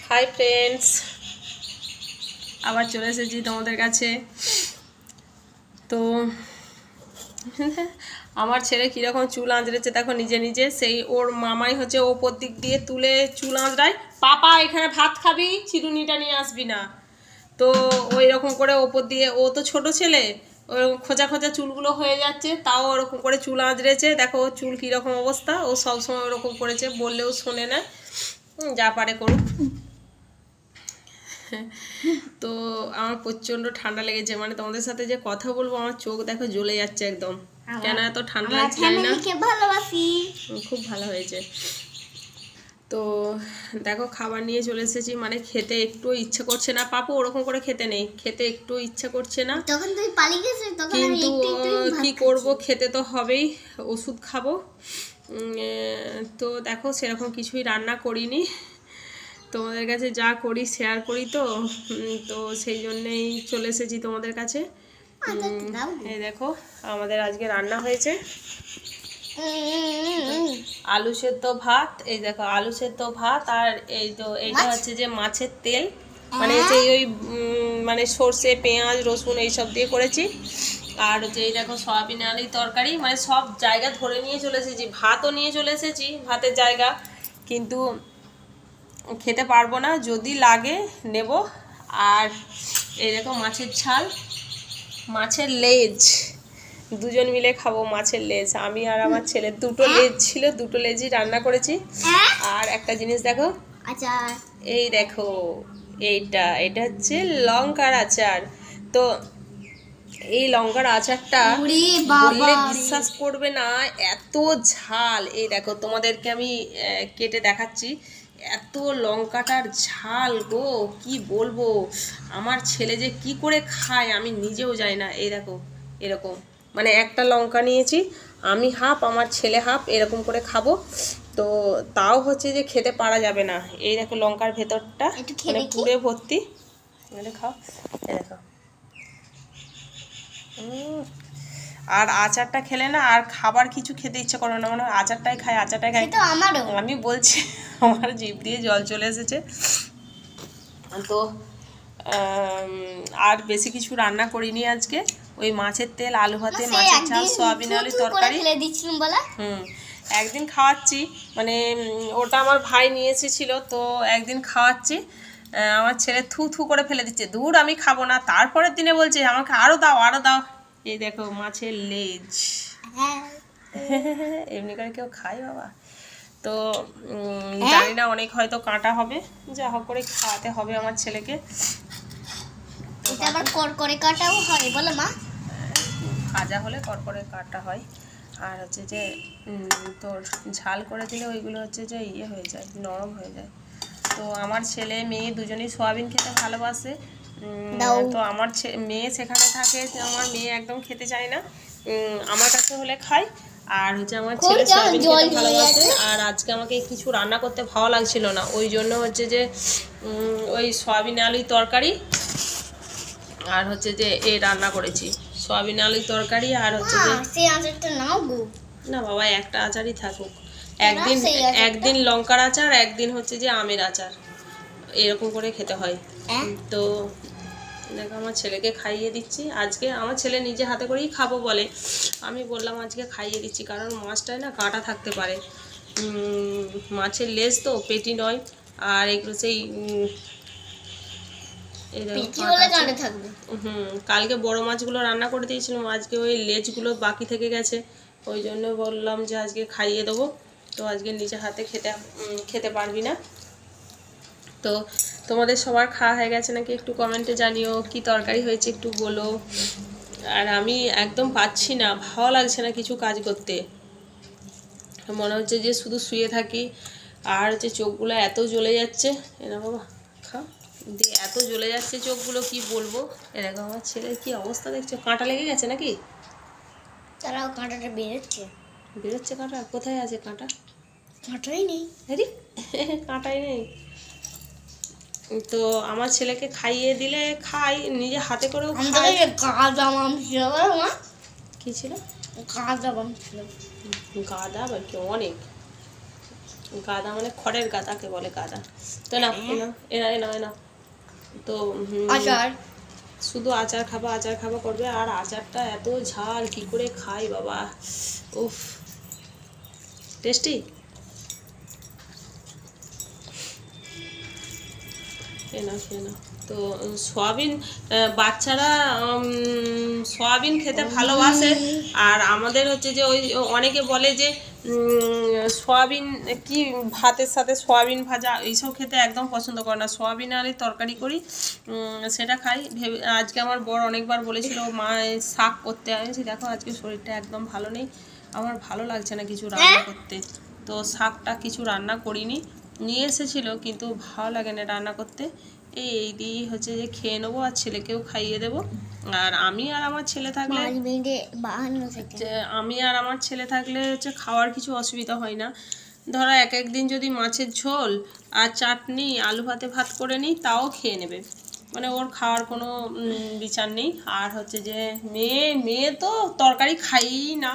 Hi friends, আবার চলে এসেছি তোমাদের কাছে। তো আমার ছেলে কীরকম চুল আঁচড়েছে দেখো নিজে নিজে। সেই ওর মামাই হচ্ছে ওপর দিক দিয়ে তুলে চুল আঁচড়ায়। পাপা এখানে ভাত খাবি, চিরুনিটা নিয়ে আসবি না। তো ওই রকম করে ওপর দিয়ে, ও তো ছোট ছেলে, ওরকম খোঁচা খোঁচা চুলগুলো হয়ে যাচ্ছে, তাও ওরকম করে চুল আঁচড়েছে। দেখো ওর চুল কীরকম অবস্থা। ও সবসময় ওরকম করেছে, বললেও শোনে না, যা পারে করুক। তো আমার প্রচণ্ড ঠান্ডা লেগেছে, মানে তোমাদের সাথে যে কথা বলবো আমার চোখ দেখো জ্বলে যাচ্ছে একদম। কেন এত ঠান্ডা লাগছে জানি না, খুব ভালো হয়েছে। তো দেখো খাবার নিয়ে চলে এসেছি, মানে খেতে একটু ইচ্ছে করছে না। পাপু ওরকম করে খেতে নেই, খেতে একটু ইচ্ছে করছে না, কিন্তু কি করব, খেতে তো হবেই, ওষুধ খাবো। তো দেখো সেরকম কিছুই রান্না করিনি, তোমাদের কাছে যা করি শেয়ার করি, তো সেই জন্যেই চলে এসেছি তোমাদের কাছে। এই দেখো আমাদের আজকে রান্না হয়েছে আলু সেদ্ধ ভাত। এই দেখো আলু সেদ্ধ ভাত, আর এই তো এইটা হচ্ছে যে মাছের তেল, মানে যে ওই মানে সর্ষে পেঁয়াজ রসুন এইসব দিয়ে করেছি। আর হচ্ছে এই দেখো সয়াবিন আলুর তরকারি, মানে সব জায়গা ধরে নিয়ে চলে এসেছি। ভাতও নিয়ে চলে এসেছি, ভাতের জায়গা, কিন্তু খেতে পারবো না, যদি লাগে নেব। আর এই দেখো মাছের ঝাল, মাছের লেজ, দুজন মিলে খাবো মাছের লেজ। আমি আর আমার ছেলে দুটো লেজ ছিল, দুটো লেজই রান্না করেছি। আর একটা জিনিস দেখো, আচার, এই দেখো এটা হচ্ছে লঙ্কার আচার। তো এই লঙ্কার আচারটা বললে বিশ্বাস করবে না, এত ঝাল। এই দেখো তোমাদেরকে আমি কেটে দেখাচ্ছি, এত লঙ্কাটার ঝাল গো, কি বলবো। আমার ছেলে যে কি করে খায় আমি নিজেও জানি না। এই দেখো এরকম, মানে একটা লঙ্কা নিয়েছি, আমি হাফ, আমার ছেলে হাফ, এরকম করে খাবো। তো তাও হচ্ছে যে খেতে পারা যাবে না। এই দেখো লঙ্কার ভেতরটা মানে পুরে ভর্তি, খাও। এই দেখো, আর আচারটা খেলে না আর খাবার কিছু খেতে ইচ্ছে করে না, মানে আচারটাই খাই, আচারটাই খাই। আমি বলছি আমার জিভ দিয়ে জল চলে এসেছে। তো আর বেশি কিছু রান্না করিনি আজকে, ওই মাছের তেল, আলু ভাতে, মাছের ঝাল, সয়াবিন আলু তরকারি। একদিন খাওয়াচ্ছি, মানে ওটা আমার ভাই নিয়ে এসেছিল, তো একদিন খাওয়াচ্ছি, আমার ছেলে থু থু করে ফেলে দিচ্ছে, দূর আমি খাবো না। তারপরের দিনে বলছে আমাকে আরো দাও আরো দাও। এই দেখো মাছের লেজ, এমনি করে কেউ খায় বাবা? তো জানি না, অনেক হয়তো কাঁটা হবে, যা হোক করে খাওয়াতে হবে আমার ছেলেকে। কাটাও হয় বলো মা, ভাজা হলে করকরে কাটা হয়, আর হচ্ছে যে তোর ঝাল করে দিলে ওইগুলো হচ্ছে যে ইয়ে হয়ে যায়, নরম হয়ে যায়। তো আমার ছেলে মেয়ে দুজনেই সয়াবিন খেতে ভালোবাসে। তো আমার মেয়ে সেখানে থাকে, আমার মেয়ে একদম খেতে চায় না, আমার কাছে হলে খায়। আর হচ্ছে আমার ছেলে সয়াবিন খেতে ভালোবাসে। আর আজকে আমাকে কিছু রান্না করতে ভালো লাগছিল না, ওই জন্য হচ্ছে যে ওই সয়াবিন আলুর তরকারি আর হচ্ছে যে এই রান্না করেছি, সয়াবিন আলুর তরকারি। আর হচ্ছে যে না বাবা, একটা আচারই থাকুক, একদিন লঙ্কার আচার, একদিন হচ্ছে যে আমের আচার, এরকম করে খেতে হয়। তো দেখো আমার ছেলেকে খাইয়ে দিচ্ছি আজকে, আমার ছেলে নিজে হাতে করেই খাবো বলে, আমি বললাম আজকে খাইয়ে দিচ্ছি, কারণ মাছটায় না কাঁটা থাকতে পারে, মাছের লেজ তো, পেটি নয়। আর এগুলো সেই কালকে বড় মাছগুলো রান্না করে দিয়েছিলাম, আজকে ওই লেজগুলো বাকি থেকে গেছে, ওই জন্য বললাম যে আজকে খাইয়ে দেবো। তো আজকে নিজে হাতে খেতে পারবি না। তো তোমাদের সবার খাওয়া হয়ে গেছে নাকি একটু কমেন্টে জানিও, কি তরকারি হয়েছে একটু বলো। আর আমি একদম পাচ্ছি না, ভালো লাগছে না কিছু কাজ করতে, মনে হচ্ছে যে শুধু শুয়ে থাকি। আর হচ্ছে চোখগুলো এত জ্বলে যাচ্ছে, এরা বাবা খা দিয়ে এত জ্বলে যাচ্ছে চোখগুলো, কি বলবো। এরকম আমার ছেলের কি অবস্থা দেখছো, কাঁটা লেগে গেছে নাকি? তারাও কাঁটাটা বেরোচ্ছে কাঁটা, কোথায় আছে কাঁটা? কাঁটাই নেই, কাঁটাই নেই। তো আমার ছেলেকে খাইয়ে দিলে খাই, নিজে হাতে করেও খাই। কি ছিল? গাঁদা গাদা বা কি অনেক, গাদা মানে খড়ের গাদাকে বলে গাদা। তো না এনা তো আচার শুধু আচার খাবা করবে, আর আচারটা এত ঝাল কি করে খাই বাবা, উফ টেস্টি। এনা তো সয়াবিন, বাচ্চারা সয়াবিন খেতে ভালোবাসে। আর আমাদের হচ্ছে যে ওই অনেকে বলে যে সয়াবিন কি ভাতের সাথে সয়াবিন ভাজা এইসব খেতে একদম পছন্দ করে না, সয়াবিন আর তরকারি করি সেটা খাই। ভেবে আজকে আমার বর অনেকবার বলেছিল মা শাক করতে, আমি দেখো আজকে শরীরটা একদম ভালো নেই, আমার ভালো লাগছে না কিছু রান্না করতে, তো শাকটা কিছু রান্না করিনি, নিয়ে এসেছিলো কিন্তু ভালো লাগে না রান্না করতে। এই দিয়ে হচ্ছে যে খেয়ে নেবো আর ছেলেকেও খাইয়ে দেবো। আর আমি আর আমার ছেলে থাকলে হচ্ছে খাওয়ার কিছু অসুবিধা হয় না। ধরো এক একদিন যদি মাছের ঝোল আর চাটনি আলু ভাতে ভাত করে নিই তাও খেয়ে নেবে, মানে ওর খাওয়ার কোনো বিচার নেই। আর হচ্ছে যে মেয়ে তো তরকারি খাইই না,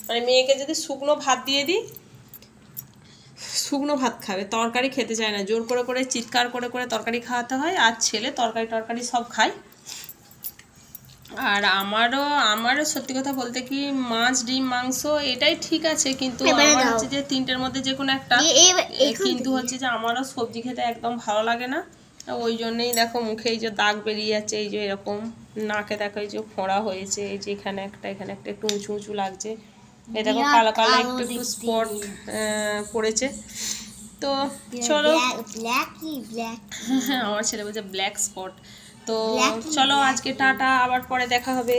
মানে মেয়েকে যদি শুকনো ভাত দিয়ে দিই শুকনো ভাত খাবে, তরকারি খেতে চায় না, জোর করে করে চিৎকার করে করে তরকারি খাওয়াতে হয়। আর ছেলে তরকারি সব খায়। আর আমারও সত্যি কথা বলতে কি মাছ ডিম মাংস এটাই ঠিক আছে, কিন্তু আমার হচ্ছে যে তিনটের মধ্যে যে কোনো একটা, কিন্তু হচ্ছে যে আমারও সবজি খেতে একদম ভালো লাগে না। ওই জন্যেই দেখো মুখে এই যে দাগ বেরিয়ে যাচ্ছে, এই যে এরকম নাকে দেখো এই যে ফোঁড়া হয়েছে, এই যে এখানে একটা একটু উঁচু উঁচু লাগছে, এই দেখো কালো কালো একটু একটু স্পট পড়েছে। তো চলো আমার ছেলে বলছে ব্ল্যাক স্পট। তো চলো আজকে টাটা, আবার পরে দেখা হবে।